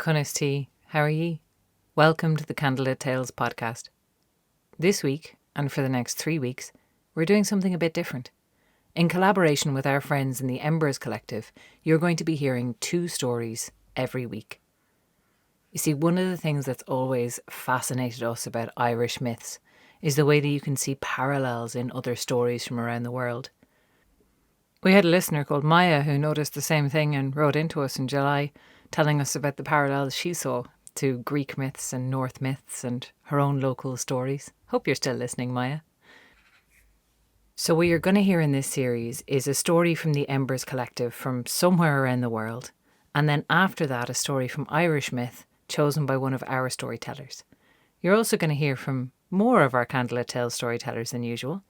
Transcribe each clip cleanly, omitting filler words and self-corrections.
Cúnistí, how are ye? Welcome to the Candlelit Tales Podcast. This week, and for the next 3 weeks, we're doing something a bit different. In collaboration with our friends in the Embers Collective, you're going to be hearing 2 stories every week. You see, one of the things that's always fascinated us about Irish myths is the way that you can see parallels in other stories from around the world. We had a listener called Maya who noticed the same thing and wrote into us in July, telling us about the parallels she saw to Greek myths and North myths and her own local stories. Hope you're still listening, Maya. So what you're going to hear in this series is a story from the Embers Collective from somewhere around the world, and then after that a story from Irish myth chosen by one of our storytellers. You're also going to hear from more of our Candlelit Tales storytellers than usual.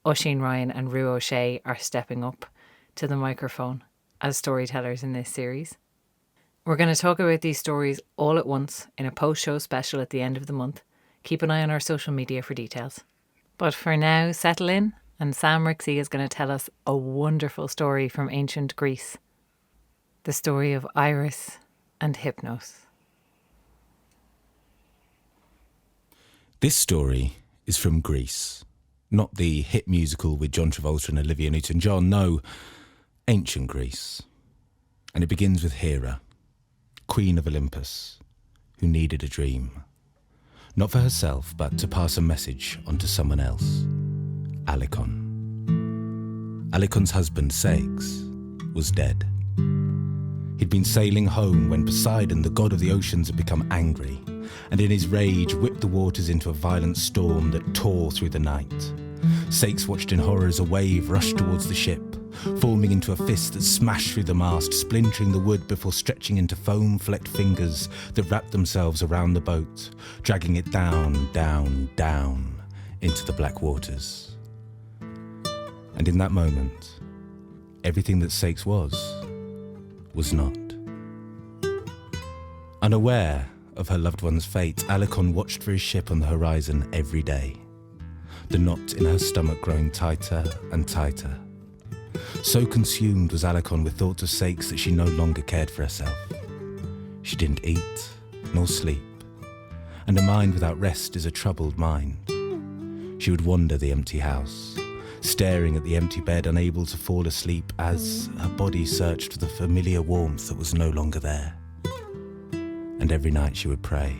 Oisin Ryan and Rue O'Shea are stepping up to the microphone as storytellers in this series. We're going to talk about these stories all at once in a post-show special at the end of the month. Keep an eye on our social media for details. But for now, settle in, and Sam Rixey is going to tell us a wonderful story from ancient Greece. The story of Iris and Hypnos. This story is from Greece. Not the hit musical with John Travolta and Olivia Newton-John, no, ancient Greece. And it begins with Hera, queen of Olympus, who needed a dream. Not for herself, but to pass a message on to someone else. Alicon. Alicon's husband, Ceyx, was dead. He'd been sailing home when Poseidon, the god of the oceans, had become angry, and in his rage whipped the waters into a violent storm that tore through the night. Ceyx watched in horror as a wave rushed towards the ship, forming into a fist that smashed through the mast, splintering the wood before stretching into foam-flecked fingers that wrapped themselves around the boat, dragging it down, down, down into the black waters. And in that moment, everything that Ceyx was not. Unaware of her loved one's fate, Alicon watched for his ship on the horizon every day, the knot in her stomach growing tighter and tighter. So consumed was Alicon with thoughts of Ceyx that she no longer cared for herself. She didn't eat nor sleep, and a mind without rest is a troubled mind. She would wander the empty house, staring at the empty bed, unable to fall asleep as her body searched for the familiar warmth that was no longer there. And every night she would pray,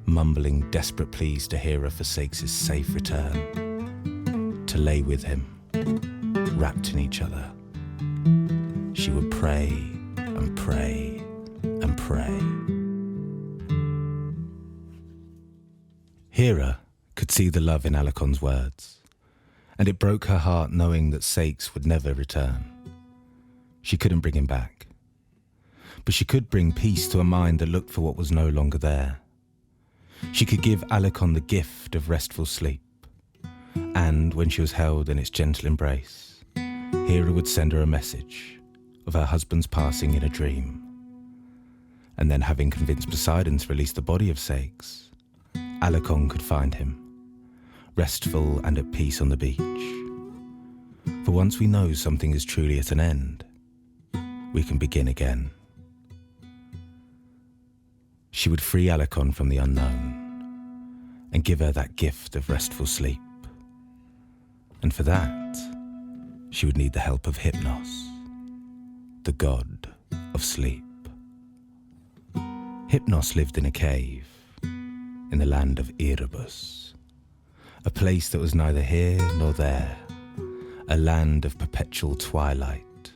mumbling desperate pleas to Hera for Ceyx's safe return, to lay with him, wrapped in each other. She would pray and pray and pray. Hera could see the love in Alicon's words, and it broke her heart knowing that Ceyx would never return. She couldn't bring him back, but she could bring peace to a mind that looked for what was no longer there. She could give Alicon the gift of restful sleep, and when she was held in its gentle embrace, Hera would send her a message of her husband's passing in a dream. And then, having convinced Poseidon to release the body of Ceyx, Alicon could find him, restful and at peace on the beach. For once we know something is truly at an end, we can begin again. She would free Alicon from the unknown and give her that gift of restful sleep. And for that, she would need the help of Hypnos, the god of sleep. Hypnos lived in a cave in the land of Erebus, a place that was neither here nor there, a land of perpetual twilight,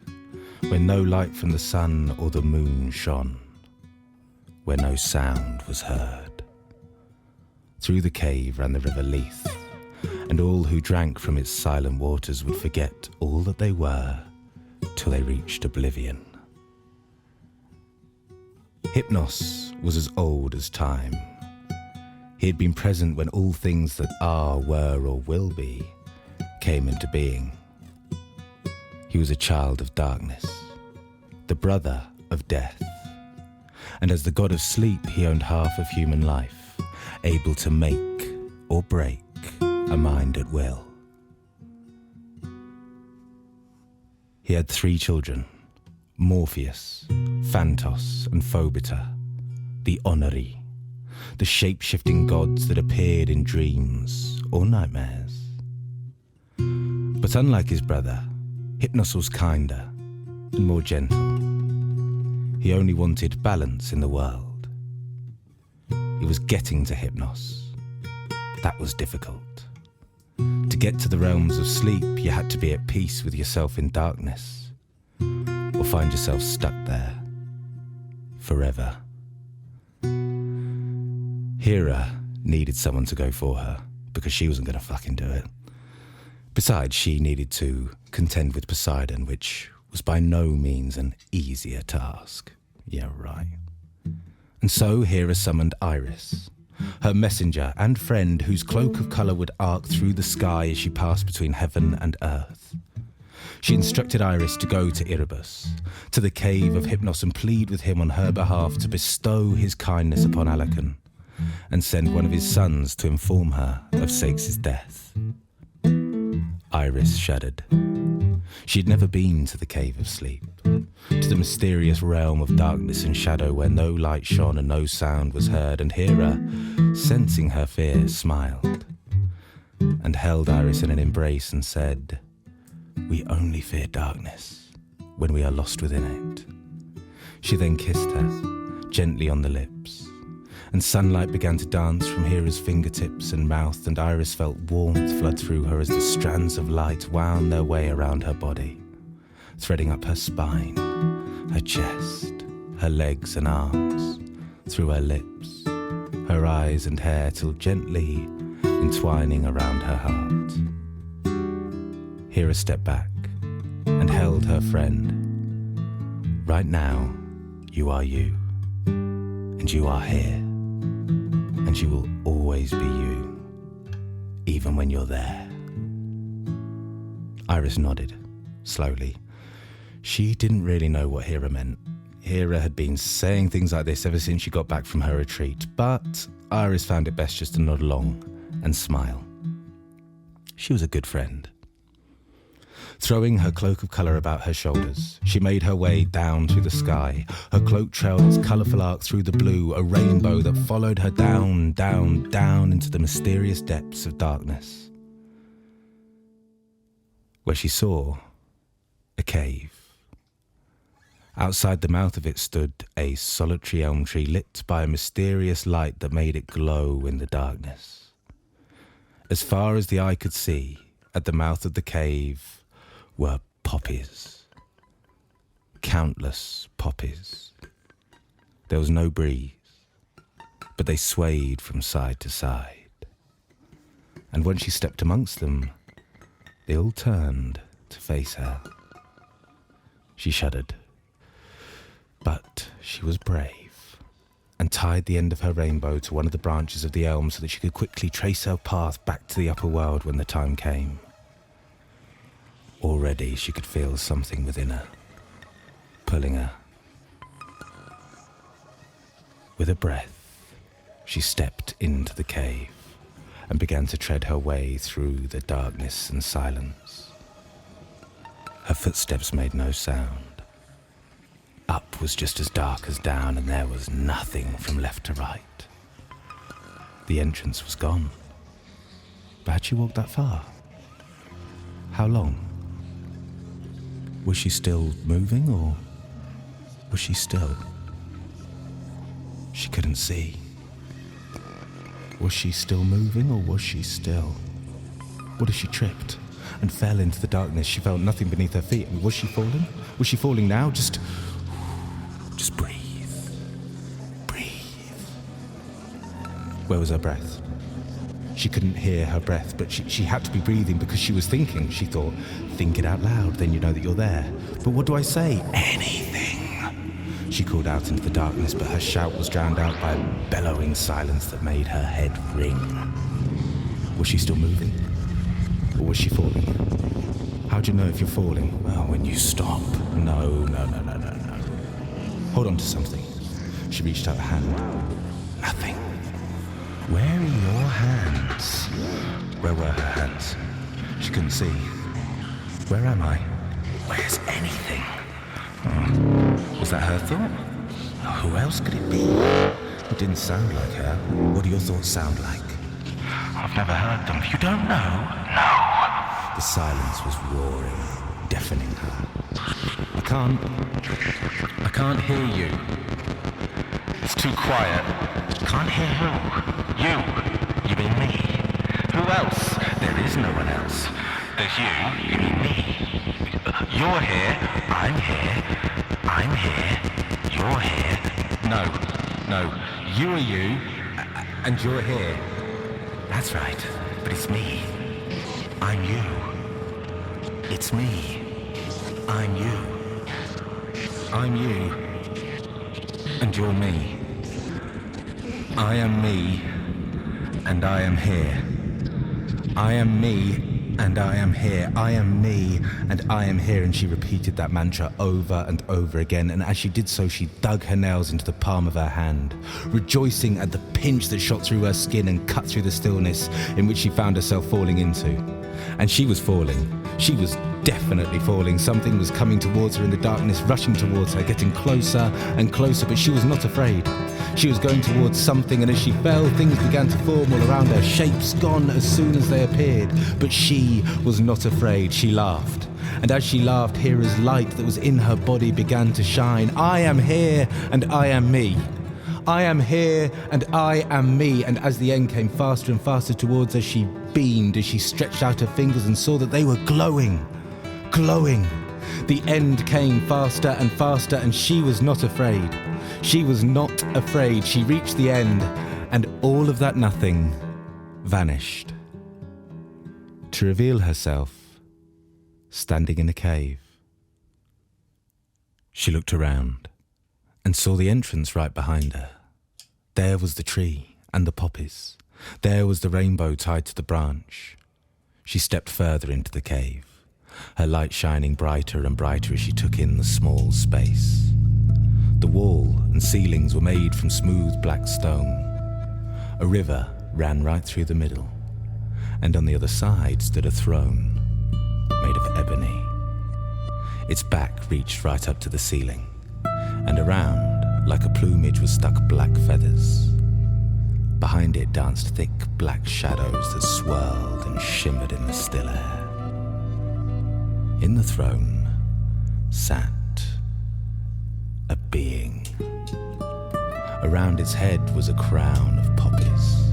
where no light from the sun or the moon shone, where no sound was heard. Through the cave ran the river Leith, and all who drank from its silent waters would forget all that they were till they reached oblivion. Hypnos was as old as time. He had been present when all things that are, were, or will be came into being. He was a child of darkness, the brother of death, and as the god of sleep he owned half of human life, able to make or break a mind at will. He had 3 children, Morpheus, Phantos and Phobiter, the Oneri, the shape-shifting gods that appeared in dreams or nightmares. But unlike his brother, Hypnos was kinder and more gentle. He only wanted balance in the world. It was getting to Hypnos. That was difficult. To get to the realms of sleep, you had to be at peace with yourself in darkness, or find yourself stuck there forever. Hera needed someone to go for her, because she wasn't going to fucking do it. Besides, she needed to contend with Poseidon, which was by no means an easier task. Yeah, right. And so Hera summoned Iris, her messenger and friend whose cloak of colour would arc through the sky as she passed between heaven and earth. She instructed Iris to go to Erebus, to the cave of Hypnos, and plead with him on her behalf to bestow his kindness upon Alecon, and send one of his sons to inform her of Ceyx's death. Iris shuddered. She had never been to the Cave of Sleep, to the mysterious realm of darkness and shadow where no light shone and no sound was heard, and Hera, sensing her fear, smiled and held Iris in an embrace and said, "We only fear darkness when we are lost within it." She then kissed her, gently on the lips, and sunlight began to dance from Hera's fingertips and mouth, and Iris felt warmth flood through her as the strands of light wound their way around her body, threading up her spine, her chest, her legs and arms, through her lips, her eyes and hair, till gently entwining around her heart. Hera stepped back and held her friend. "Right now, you are you, and you are here. And you will always be you, even when you're there." Iris nodded, slowly. She didn't really know what Hera meant. Hera had been saying things like this ever since she got back from her retreat, but Iris found it best just to nod along and smile. She was a good friend. Throwing her cloak of colour about her shoulders, she made her way down through the sky. Her cloak trailed its colourful arc through the blue, a rainbow that followed her down, down, down into the mysterious depths of darkness, where she saw a cave. Outside the mouth of it stood a solitary elm tree lit by a mysterious light that made it glow in the darkness. As far as the eye could see, at the mouth of the cave were poppies. Countless poppies. There was no breeze, but they swayed from side to side. And when she stepped amongst them, they all turned to face her. She shuddered, but she was brave, and tied the end of her rainbow to one of the branches of the elm so that she could quickly trace her path back to the upper world when the time came. Already she could feel something within her, pulling her. With a breath, she stepped into the cave and began to tread her way through the darkness and silence. Her footsteps made no sound. Up was just as dark as down, and there was nothing from left to right. The entrance was gone. But had she walked that far? How long? Was she still moving, or was she still? She couldn't see. Was she still moving, or was she still? What if she tripped and fell into the darkness? She felt nothing beneath her feet. Was she falling? Was she falling now? Just breathe. Breathe. Where was her breath? She couldn't hear her breath, but she had to be breathing because she was thinking. She thought, think it out loud, then you know that you're there. But what do I say? Anything. She called out into the darkness, but her shout was drowned out by a bellowing silence that made her head ring. Was she still moving? Or was she falling? How do you know if you're falling? Well, when you stop. No. Hold on to something. She reached out a hand. Nothing. Where are your hands? Where were her hands? She couldn't see. Where am I? Where's anything? Oh. Was that her thought? Who else could it be? It didn't sound like her. What do your thoughts sound like? I've never heard them. You don't know? No. The silence was roaring, deafening her. I can't hear you. It's too quiet. Can't hear who? You. You mean me? Who else? There is no one else. There's you. You mean me. You're here. I'm here. I'm here. You're here. No. You are you, and you're here. That's right. But it's me. I'm you. It's me. I'm you. I'm you, and you're me. I am me, and I am here. I am me, and I am here. I am me, and I am here. And she repeated that mantra over and over again. And as she did so, she dug her nails into the palm of her hand, rejoicing at the pinch that shot through her skin and cut through the stillness in which she found herself falling into. And she was falling. She was definitely falling. Something was coming towards her in the darkness, rushing towards her, getting closer and closer, but she was not afraid. She was going towards something, and as she fell, things began to form all around her, shapes gone as soon as they appeared. But she was not afraid. She laughed. And as she laughed, Hera's light that was in her body began to shine. I am here, and I am me. I am here, and I am me. And as the end came faster and faster towards her, she beamed as she stretched out her fingers and saw that they were glowing. Glowing. The end came faster and faster, and she was not afraid. She was not afraid. She reached the end, and all of that nothing vanished, to reveal herself standing in a cave. She looked around and saw the entrance right behind her. There was the tree and the poppies. There was the rainbow tied to the branch. She stepped further into the cave, her light shining brighter and brighter as she took in the small space. The wall and ceilings were made from smooth black stone. A river ran right through the middle, and on the other side stood a throne made of ebony. Its back reached right up to the ceiling, and around, like a plumage, was stuck black feathers. Behind it danced thick black shadows that swirled and shimmered in the still air. In the throne sat a being. Around its head was a crown of poppies.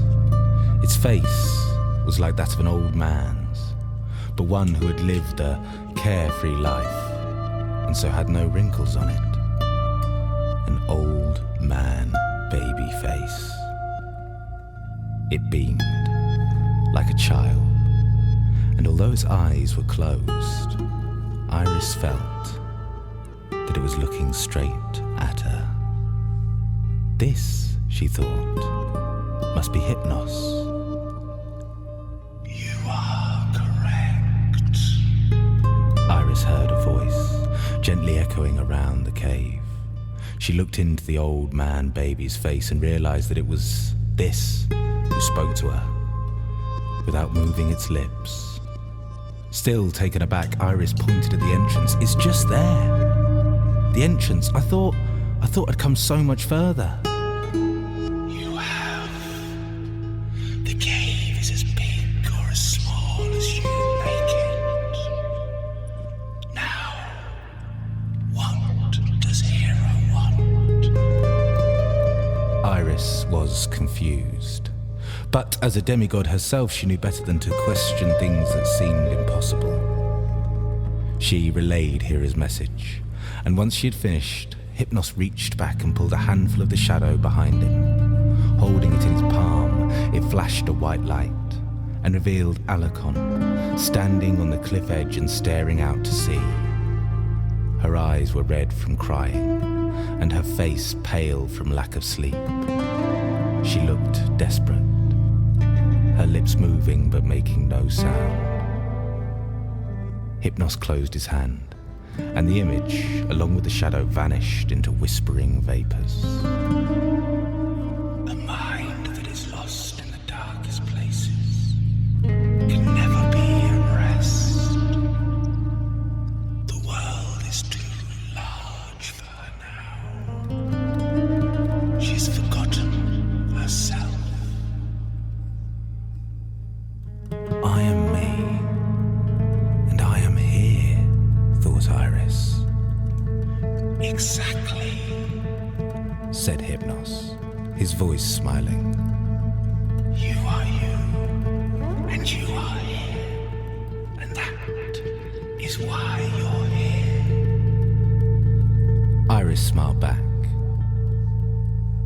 Its face was like that of an old man's, but one who had lived a carefree life, and so had no wrinkles on it. An old man baby face. It beamed like a child, and although its eyes were closed, Iris felt that it was looking straight at her. This, she thought, must be Hypnos. You are correct. Iris heard a voice, gently echoing around the cave. She looked into the old man baby's face and realized that it was this who spoke to her, without moving its lips. Still taken aback, Iris pointed at the entrance. It's just there. The entrance. I thought I'd come so much further. You have. The cave is as big or as small as you make it. Now, what does Hera want? Iris was confused. But as a demigod herself, she knew better than to question things that seemed impossible. She relayed Hera's message, and once she had finished, Hypnos reached back and pulled a handful of the shadow behind him. Holding it in his palm, it flashed a white light and revealed Alicon, standing on the cliff edge and staring out to sea. Her eyes were red from crying, and her face pale from lack of sleep. She looked desperate, her lips moving but making no sound. Hypnos closed his hand, and the image, along with the shadow, vanished into whispering vapors. A mind that is lost in the darkest places can never be at rest. The world is too large for her now. said Hypnos, his voice smiling. You are you, and you are here, and that is why you're here. Iris smiled back.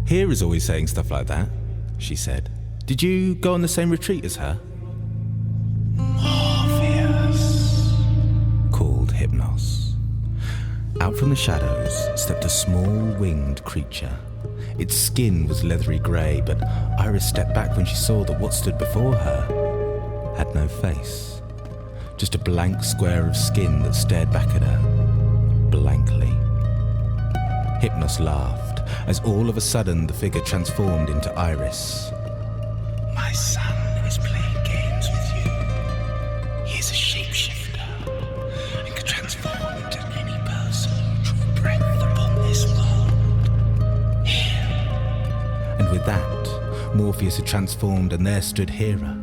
Hera's always saying stuff like that, she said. Did you go on the same retreat as her? Morpheus, called Hypnos. Out from the shadows stepped a small winged creature. Its skin was leathery grey, but Iris stepped back when she saw that what stood before her had no face. Just a blank square of skin that stared back at her, blankly. Hypnos laughed, as all of a sudden the figure transformed into Iris. my son is playing games with you. He is a shapeshifter and can transform into any person who drew breath upon this world. Here. And with that, Morpheus had transformed, and there stood Hera,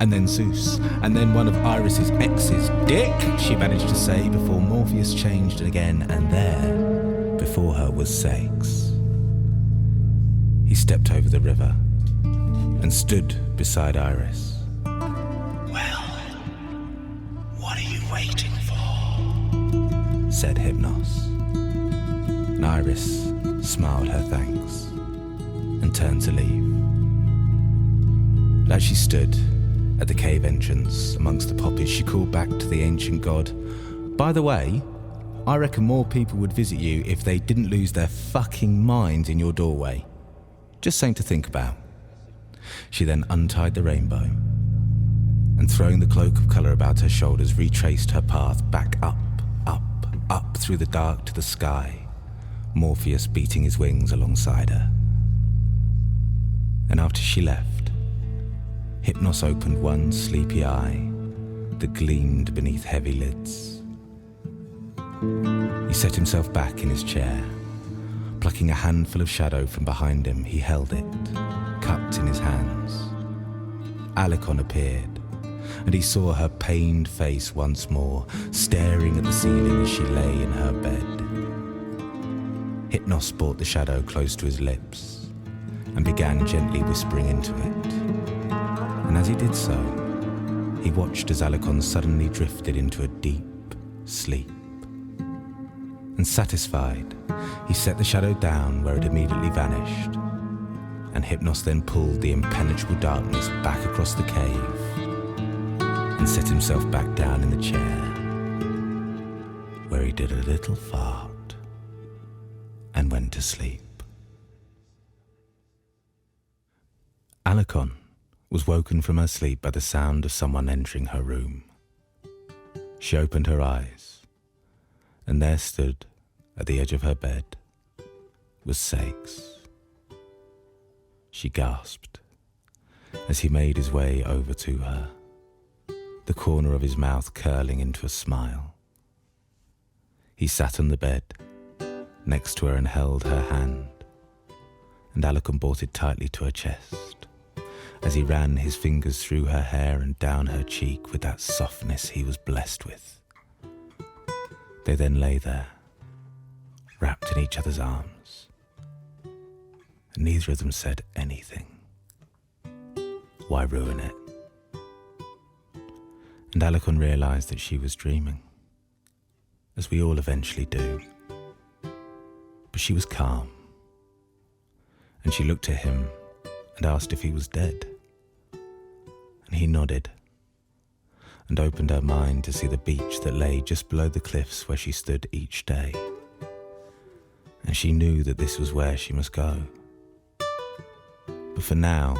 and then Zeus, and then one of Iris's exes, Dick, she managed to say before Morpheus changed again, and there, before her, was Sex. He stepped over the river and stood beside Iris. Well, what are you waiting for? Said Hypnos. And Iris smiled her thanks and turned to leave. But as she stood at the cave entrance amongst the poppies, she called back to the ancient god, "By the way, I reckon more people would visit you if they didn't lose their fucking minds in your doorway. Just something to think about." She then untied the rainbow and, throwing the cloak of colour about her shoulders, retraced her path back up, up, up through the dark to the sky, Morpheus beating his wings alongside her. And after she left, Hypnos opened one sleepy eye that gleamed beneath heavy lids. He set himself back in his chair. Plucking a handful of shadow from behind him, he held it, cupped in his hands. Alicon appeared, and he saw her pained face once more, staring at the ceiling as she lay in her bed. Hypnos brought the shadow close to his lips and began gently whispering into it. And as he did so, he watched as Alicon suddenly drifted into a deep sleep. And satisfied, he set the shadow down where it immediately vanished, and Hypnos then pulled the impenetrable darkness back across the cave and set himself back down in the chair, where he did a little fart and went to sleep. Alicon was woken from her sleep by the sound of someone entering her room. She opened her eyes, and there stood, at the edge of her bed, was Sex. She gasped as he made his way over to her, the corner of his mouth curling into a smile. He sat on the bed next to her and held her hand, and Alicon brought it tightly to her chest as he ran his fingers through her hair and down her cheek with that softness he was blessed with. They then lay there, wrapped in each other's arms, and neither of them said anything. Why ruin it? And Alicon realised that she was dreaming, as we all eventually do. But she was calm, and she looked at him and asked if he was dead. And he nodded, and opened her mind to see the beach that lay just below the cliffs where she stood each day. And she knew that this was where she must go. But for now,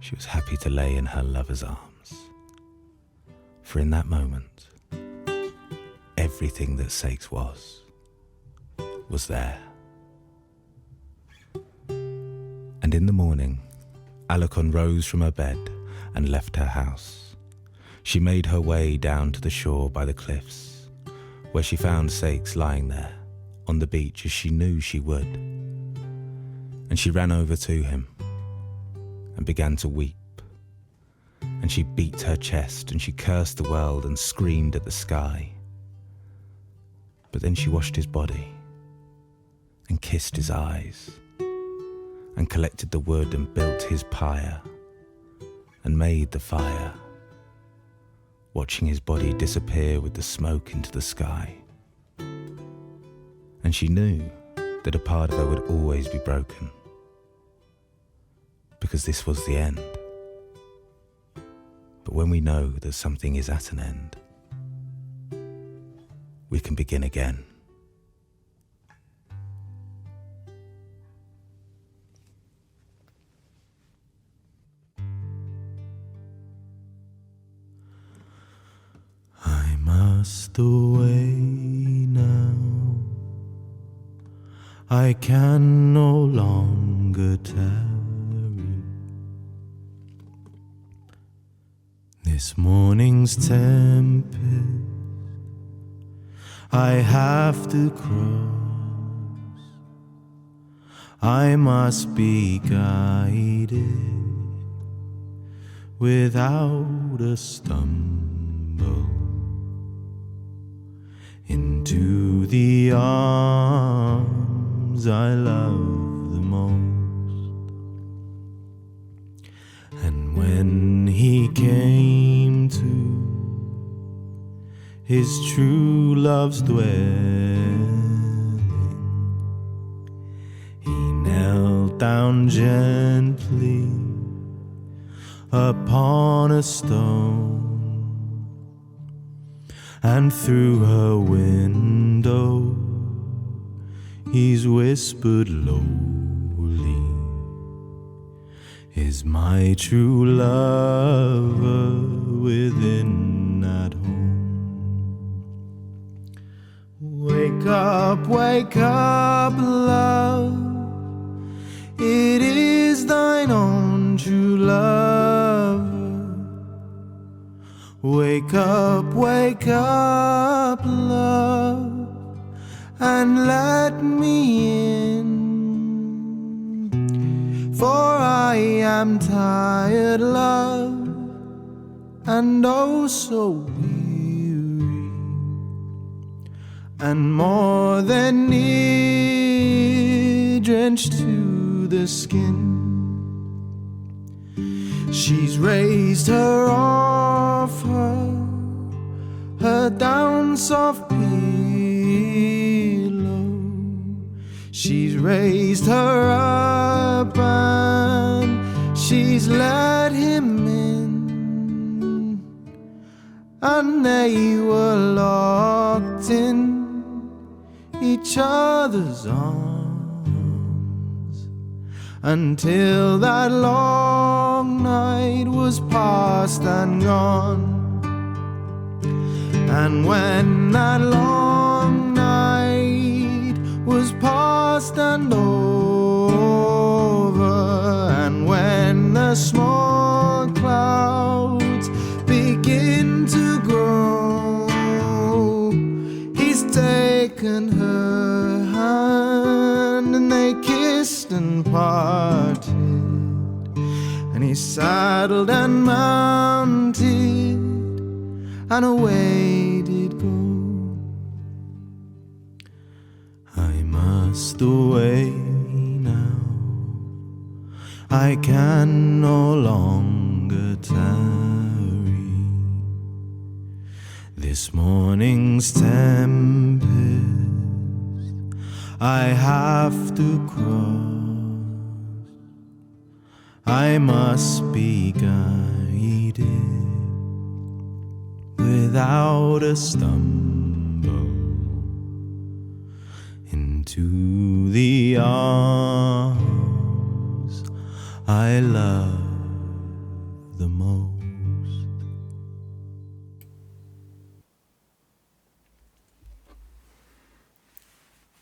she was happy to lay in her lover's arms. For in that moment, everything that Sex was there. And in the morning, Alicon rose from her bed and left her house. She made her way down to the shore by the cliffs, where she found Sex lying there on the beach as she knew she would. And she ran over to him and began to weep. And she beat her chest and she cursed the world and screamed at the sky. But then she washed his body and kissed his eyes, and collected the wood and built his pyre, and made the fire, watching his body disappear with the smoke into the sky. And she knew that a part of her would always be broken, because this was the end. But when we know that something is at an end, we can begin again. I must away now. I can no longer tarry. This morning's tempest I have to cross. I must be guided without a stumble into the arms I love the most. And when he came to his true love's dwelling, he knelt down gently upon a stone, and through her window he's whispered lowly, is my true lover within at home? Wake up, love, it is thine own true love. Wake up, love, and let me in. For I am tired, love, and oh so weary, and more than near drenched to the skin. She's raised her off her down soft pillow. She's raised her up and she's let him in, and they were locked in each other's arms until that long night was past and gone. And when that long night was past and over, and when the small clouds begin to grow, he's taken her hand and they kissed and parted, and he saddled and mounted and away did go. I must away now, I can no longer tarry. This morning's tempest I have to cross. I must be guided without a stumble into the arms I love the most.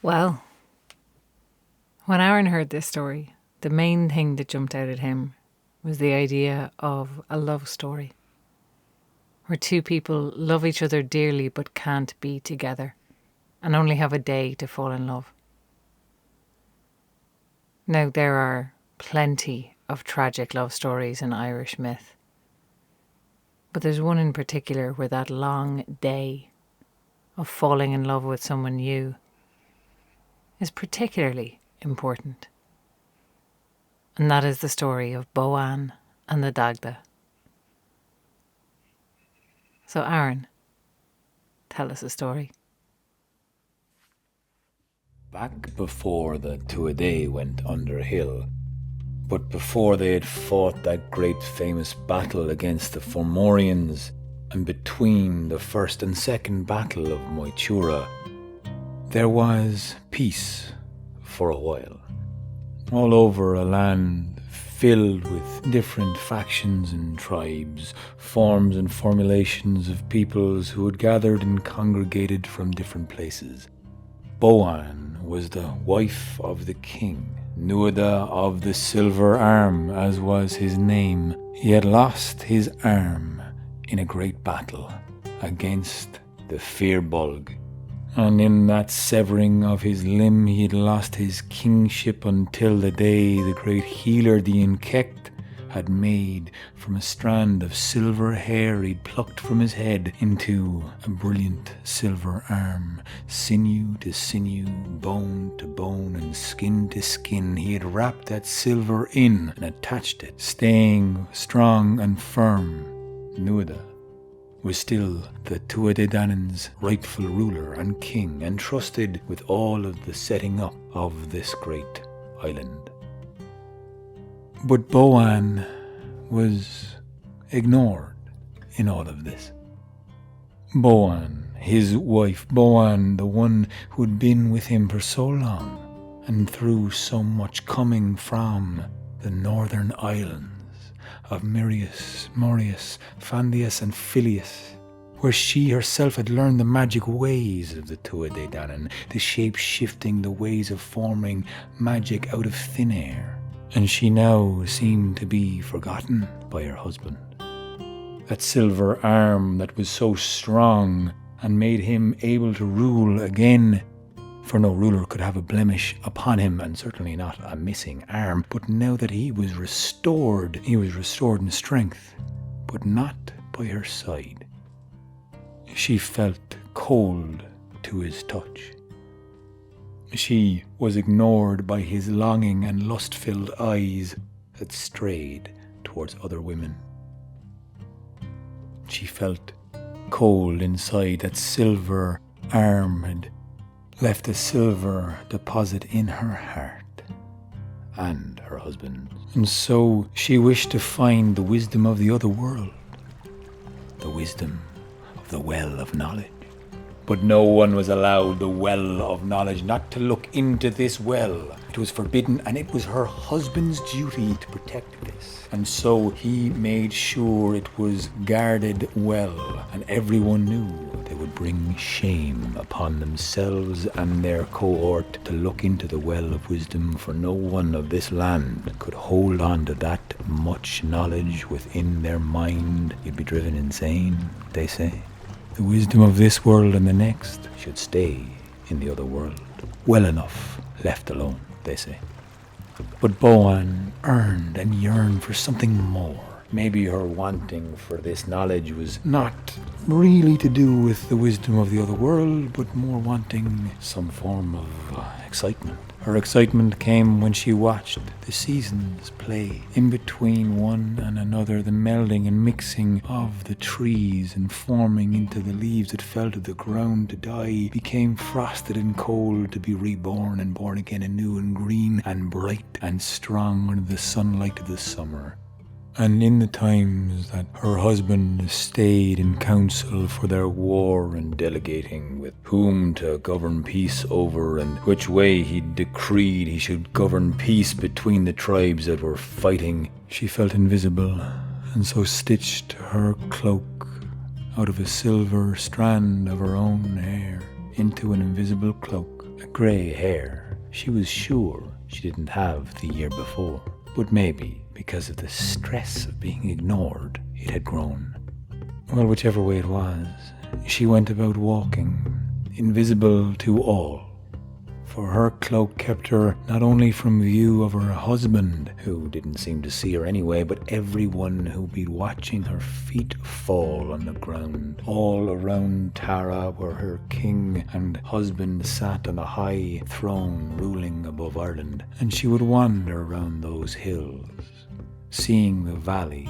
Well, when Aaron heard this story, the main thing that jumped out at him was the idea of a love story, where two people love each other dearly but can't be together and only have a day to fall in love. Now, there are plenty of tragic love stories in Irish myth, but there's one in particular where that long day of falling in love with someone new is particularly important. And that is the story of Boan and the Dagda. So Aaron, tell us a story. Back before the Tuatha went under hill, but before they had fought that great famous battle against the Fomorians, and between the first and second battle of Moitura, there was peace for a while. All over a land filled with different factions and tribes, forms and formulations of peoples who had gathered and congregated from different places. Boan was the wife of the king, Nuada of the Silver Arm, as was his name. He had lost his arm in a great battle against the Firbolg, and in that severing of his limb he had lost his kingship until the day the great healer the Inkect had made from a strand of silver hair he'd plucked from his head into a brilliant silver arm. Sinew to sinew, bone to bone, and skin to skin, he had wrapped that silver in and attached it, staying strong and firm. Nuada was still the Tuatha Danann's rightful ruler and king, and trusted with all of the setting up of this great island. But Boan was ignored in all of this. Boan, his wife, Boan, the one who had been with him for so long, and through so much coming from the northern islands of Mirius, Morius, Fandius and Phileus, where she herself had learned the magic ways of the Tuatha Danann, the shape-shifting, the ways of forming magic out of thin air. And she now seemed to be forgotten by her husband. That silver arm that was so strong and made him able to rule again, for no ruler could have a blemish upon him, and certainly not a missing arm. But now that he was restored in strength, but not by her side. She felt cold to his touch. She was ignored by his longing and lust-filled eyes that strayed towards other women. She felt cold inside. That silver arm had left a silver deposit in her heart and her husband's. And so she wished to find the wisdom of the other world, the wisdom of the well of knowledge. But no one was allowed the well of knowledge, not to look into this well. It was forbidden, and it was her husband's duty to protect this. And so he made sure it was guarded well, and everyone knew they would bring shame upon themselves and their cohort to look into the well of wisdom, for no one of this land could hold on to that much knowledge within their mind. You'd be driven insane, they say. The wisdom of this world and the next should stay in the other world. Well enough left alone, they say. But Boan yearned and yearned for something more. Maybe her wanting for this knowledge was not really to do with the wisdom of the other world, but more wanting some form of excitement. Her excitement came when she watched the seasons play in between one and another, the melding and mixing of the trees and forming into the leaves that fell to the ground to die, became frosted and cold to be reborn and born again anew and green and bright and strong under the sunlight of the summer. And in the times that her husband stayed in council for their war and delegating with whom to govern peace over, and which way he decreed he should govern peace between the tribes that were fighting, she felt invisible, and so stitched her cloak out of a silver strand of her own hair into an invisible cloak, a grey hair she was sure she didn't have the year before, but maybe because of the stress of being ignored, it had grown. Well, whichever way it was, she went about walking, invisible to all, for her cloak kept her not only from view of her husband, who didn't seem to see her anyway, but everyone who'd be watching her feet fall on the ground. All around Tara, where her king and husband sat on a high throne ruling above Ireland, and she would wander around those hills, seeing the valleys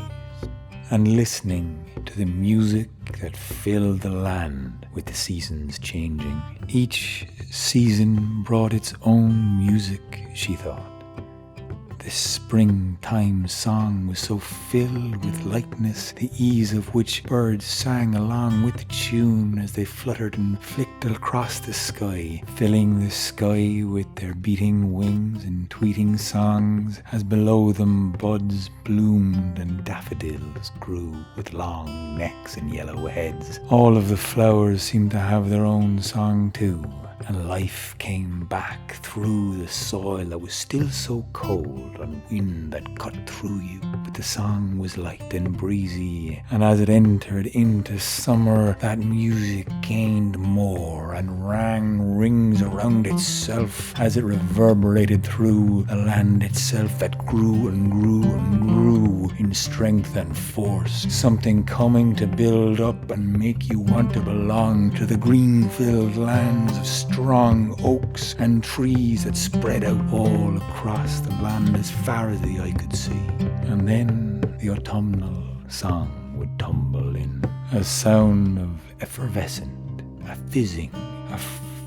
and listening to the music that filled the land with the seasons changing. Each season brought its own music, she thought. This springtime song was so filled with lightness, the ease of which birds sang along with the tune as they fluttered and flicked across the sky, filling the sky with their beating wings and tweeting songs, as below them buds bloomed and daffodils grew with long necks and yellow heads. All of the flowers seemed to have their own song too, and life came back through the soil that was still so cold, and wind that cut through you. But the song was light and breezy, and as it entered into summer, that music gained more and rang rings around itself as it reverberated through the land itself, that grew and grew and grew in strength and force. Something coming to build up and make you want to belong to the green-filled lands of strong oaks and trees that spread out all across the land as far as the eye could see. And then the autumnal song would tumble in, a sound of effervescent, a fizzing, a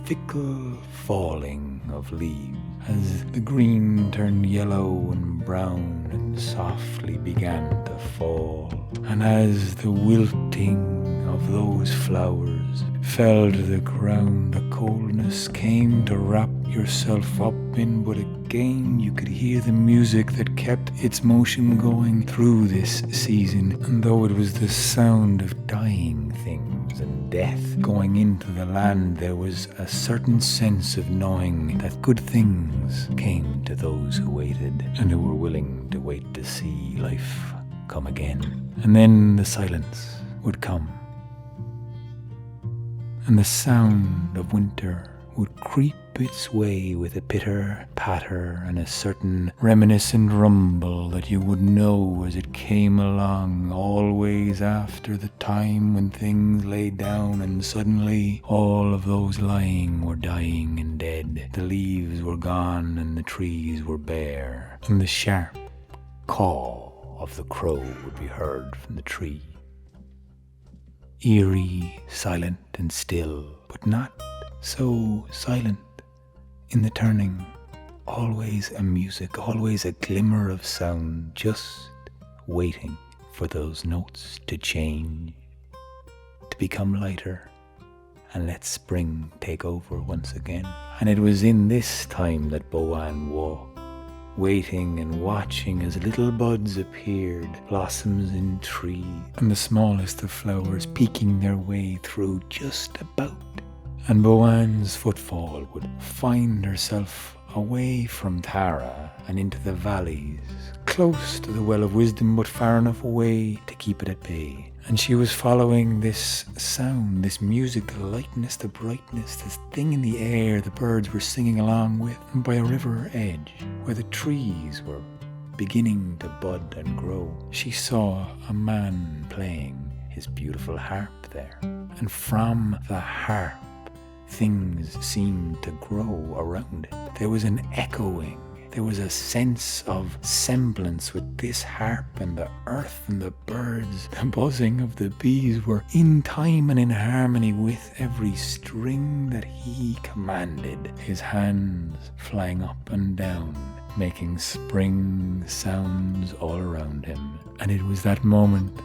fickle falling of leaves, as the green turned yellow and brown and softly began to fall, and as the wilting of those flowers fell to the ground, a coldness came to wrap yourself up in, but again you could hear the music that kept its motion going through this season, and though it was the sound of dying things and death going into the land, there was a certain sense of knowing that good things came to those who waited and who were willing to wait to see life come again. And then the silence would come, and the sound of winter would creep its way with a pitter, patter, and a certain reminiscent rumble that you would know as it came along, always after the time when things lay down and suddenly all of those lying were dying and dead. The leaves were gone and the trees were bare, and the sharp caw of the crow would be heard from the tree. Eerie, silent and still, but not so silent in the turning. Always a music, always a glimmer of sound, just waiting for those notes to change, to become lighter, and let spring take over once again. And it was in this time that Boan walked, waiting and watching as little buds appeared, blossoms in trees, and the smallest of flowers peeking their way through just about. And Boan's footfall would find herself away from Tara and into the valleys, close to the Well of Wisdom, but far enough away to keep it at bay. And she was following this sound, this music, the lightness, the brightness, this thing in the air the birds were singing along with. And by a river edge, where the trees were beginning to bud and grow, she saw a man playing his beautiful harp there. And from the harp, things seemed to grow around it. There was an echoing. There was a sense of semblance with this harp, and the earth and the birds, the buzzing of the bees were in time and in harmony with every string that he commanded, his hands flying up and down, making spring sounds all around him. And it was that moment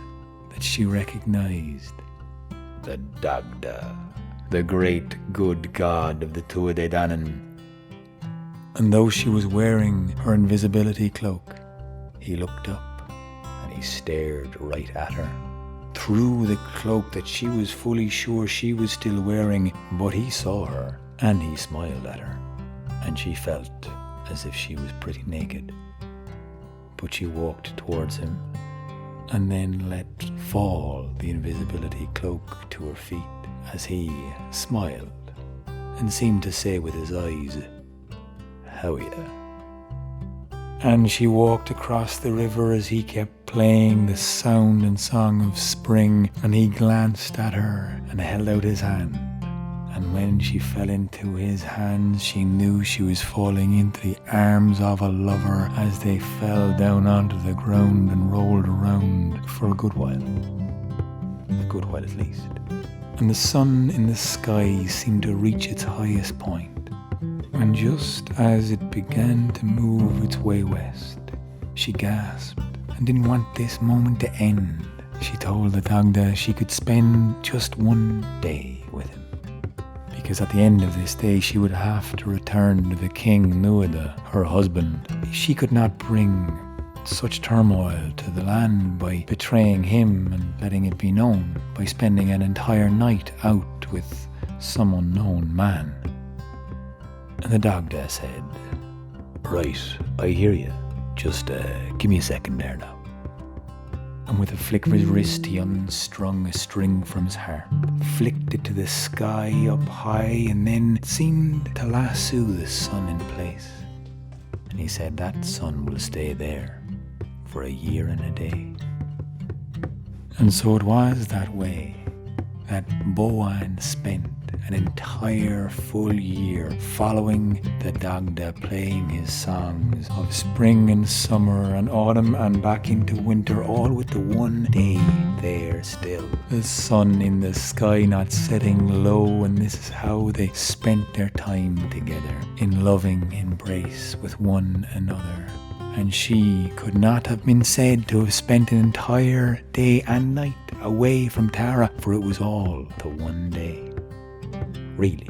that she recognized the Dagda, the great good god of the Tuatha. And though she was wearing her invisibility cloak, he looked up and he stared right at her through the cloak that she was fully sure she was still wearing. But he saw her and he smiled at her, and she felt as if she was pretty naked. But she walked towards him and then let fall the invisibility cloak to her feet as he smiled and seemed to say with his eyes, Howiya. And she walked across the river as he kept playing the sound and song of spring, and he glanced at her and held out his hand. And when she fell into his hands, she knew she was falling into the arms of a lover as they fell down onto the ground and rolled around for a good while. A good while at least. And the sun in the sky seemed to reach its highest point. And just as it began to move its way west, she gasped and didn't want this moment to end. She told the Dagda she could spend just one day with him, because at the end of this day she would have to return to the king Nuada, her husband. She could not bring such turmoil to the land by betraying him and letting it be known, by spending an entire night out with some unknown man. And the Dagda said, "Right, I hear you. Just give me a second there now." And with a flick of his wrist, he unstrung a string from his harp, flicked it to the sky up high, and then it seemed to lasso the sun in place. And he said that sun will stay there for a year and a day. And so it was that way that Boan spent an entire full year following the Dagda, playing his songs of spring and summer and autumn and back into winter, all with the one day there still. The sun in the sky not setting low, and this is how they spent their time together, in loving embrace with one another. And she could not have been said to have spent an entire day and night away from Tara, for it was all the one day. Really.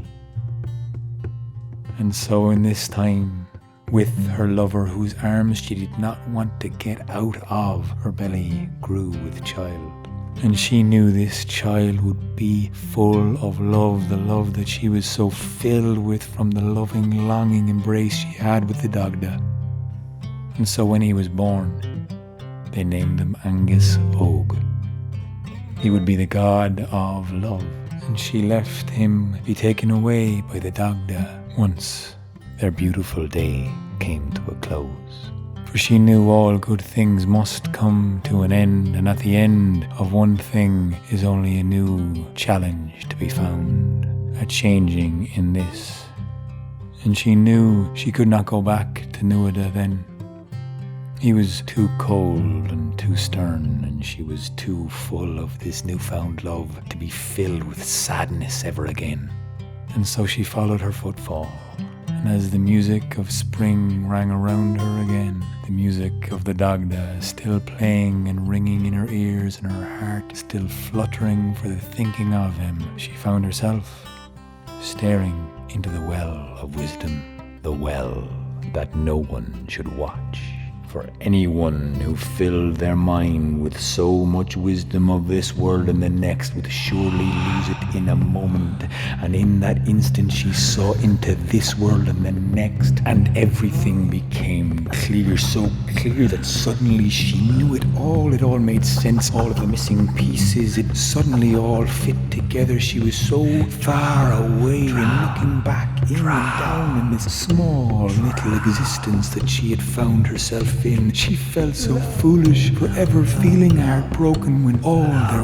And so in this time, with her lover whose arms she did not want to get out of, her belly grew with child. And she knew this child would be full of love, the love that she was so filled with from the loving, longing embrace she had with the Dagda. And so when he was born, they named him Angus Og. He would be the god of love. And she left him to be taken away by the Dagda once their beautiful day came to a close. For she knew all good things must come to an end, and at the end of one thing is only a new challenge to be found, a changing in this. And she knew she could not go back to Nuada then. He was too cold and too stern, and she was too full of this newfound love to be filled with sadness ever again. And so she followed her footfall, and as the music of spring rang around her again, the music of the Dagda still playing and ringing in her ears and her heart still fluttering for the thinking of him, she found herself staring into the well of wisdom, the well that no one should watch. For anyone who filled their mind with so much wisdom of this world and the next would surely lose it in a moment. And in that instant she saw into this world and the next, and everything became clear, so clear that suddenly she knew it all made sense, all of the missing pieces, it suddenly all fit together. She was so far away and looking back in and down in this small little existence that she had found herself in. She felt so foolish, forever feeling heartbroken when all there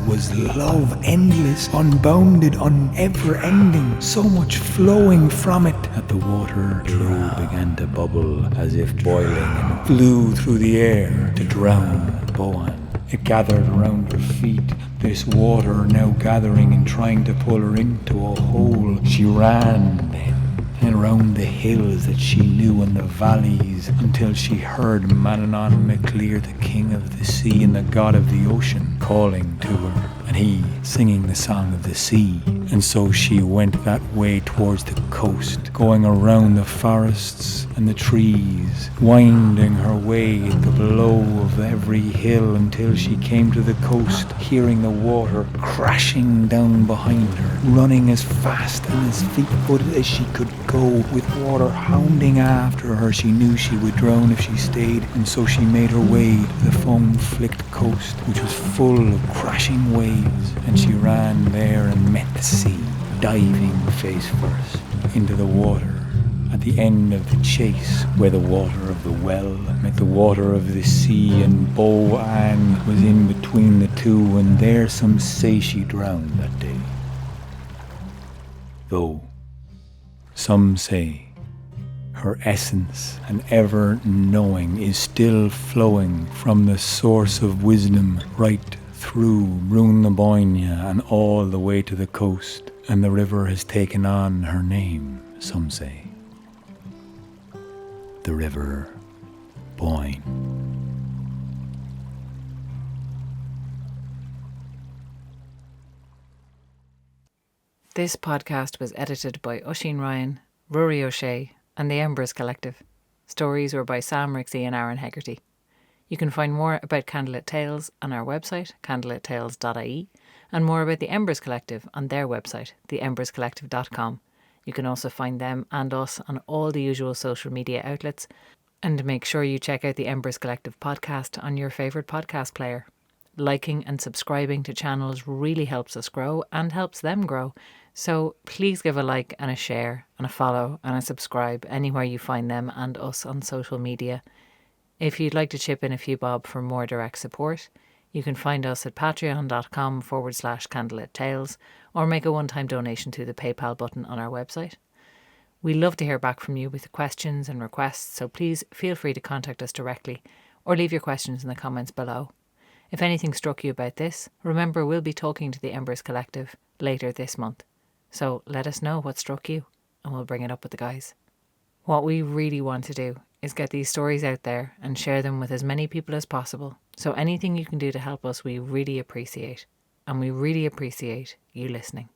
was love, endless, unbounded, unever ending, so much flowing from it that the water below began to bubble as if boiling and flew through the air to drown Boan. It gathered around her feet, this water now gathering and trying to pull her into a hole. She ran then and around the hills that she knew and the valleys until she heard Manannan Mac Lir, the king of the sea and the god of the ocean, calling to her, and he singing the song of the sea. And so she went that way towards the coast, going around the forests and the trees, winding her way at the below of every hill until she came to the coast, hearing the water crashing down behind her, running as fast and as fleet-footed as she could go, with water hounding after her. She knew she would drown if she stayed, and so she made her way to the foam-flicked coast, which was full of crashing waves, and she ran there and met the sea, diving face first into the water at the end of the chase, where the water of the well met the water of the sea, and Boan was in between the two, and there some say she drowned that day. Though some say her essence and ever-knowing is still flowing from the source of wisdom right through Boan and all the way to the coast, and the river has taken on her name, some say. The river Boan. This podcast was edited by Oisín Ryan, Rory O'Shea, and the Embers Collective. Stories were by Sam Rixey and Aaron Hegarty. You can find more about Candlelit Tales on our website, candelittales.ie, and more about the Embers Collective on their website, theemberscollective.com. You can also find them and us on all the usual social media outlets, and make sure you check out the Embers Collective podcast on your favourite podcast player. Liking and subscribing to channels really helps us grow and helps them grow. So please give a like and a share and a follow and a subscribe anywhere you find them and us on social media. If you'd like to chip in a few bob for more direct support, you can find us at patreon.com/Candlelit Tales or make a one-time donation through the PayPal button on our website. We love to hear back from you with questions and requests, so please feel free to contact us directly or leave your questions in the comments below. If anything struck you about this, remember we'll be talking to the Embers Collective later this month. So let us know what struck you and we'll bring it up with the guys. What we really want to do is get these stories out there and share them with as many people as possible. So anything you can do to help us, we really appreciate. And we really appreciate you listening.